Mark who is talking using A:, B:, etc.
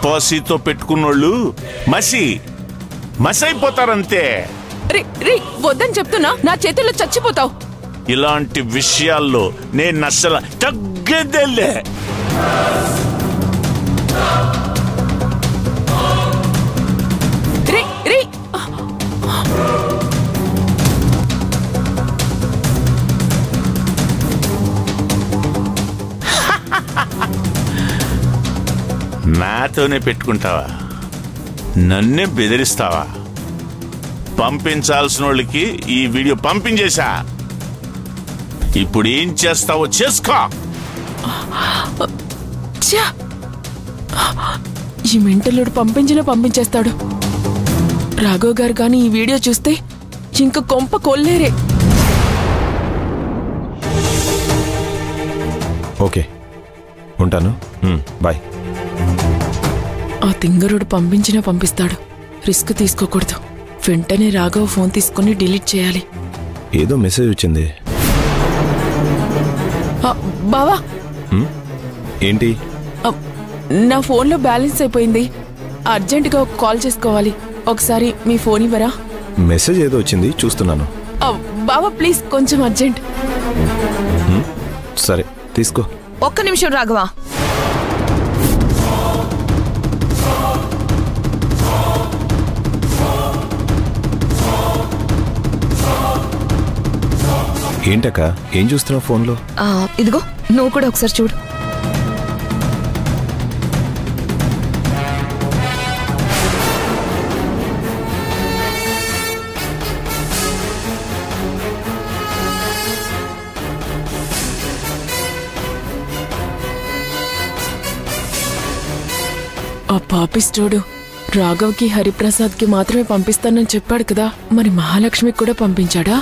A: పాసితో పెట్టుకున్నోళ్ళు మసైపోతారంతే.
B: వద్దని చెప్తున్నా, నా చేతుల్లో చచ్చిపోతావు.
A: ఇలాంటి విషయాల్లో నేను అస్సలు తగ్గేదేలే. నాతోనే పెట్టుకుంటావా? నన్నే బెదిరిస్తావా? పంపించాల్సిన వాళ్ళకి ఈ వీడియో పంపించేశా. ఇప్పుడు ఏం చేస్తావో చేసుకో.
B: ఈ మెంటలుడు పంపించేస్తాడు. రాఘవ్ గారు కానీ ఈ వీడియో చూస్తే ఇంక కొంప కొల్లేరే.
C: ఓకే, ఉంటాను. బాయ్.
B: ఆ తింగరుడు పంపిస్తాడు. రిస్క్ తీసుకోకూడదు. వెంటనే రాఘవ్ ఫోన్ తీసుకుని డిలీట్ చేయాలి.
C: ఏదో మెసేజ్ వచ్చింది.
B: బావా,
C: ఏంటి?
B: నా ఫోన్లో బ్యాలెన్స్ అయిపోయింది. అర్జెంటుగా ఒక కాల్ చేసుకోవాలి. ఒకసారి మీ ఫోన్ ఇవ్వరా?
C: మెసేజ్ ఏదో వచ్చింది, చూస్తున్నాను.
B: బావా ప్లీజ్, కొంచెం అర్జెంట్.
C: సరే తీసుకో.
D: ఒక్క నిమిషం రాఘవా.
C: ఏంటక్క, ఏం చూస్తున్నావు ఫోన్లో?
D: ఇదిగో, నువ్వు కూడా ఒకసారి చూడు.
B: ఆ పాపిస్టోడు రాఘవ్కి హరిప్రసాద్కి మాత్రమే పంపిస్తానని చెప్పాడు కదా, మరి మహాలక్ష్మికి కూడా పంపించాడా?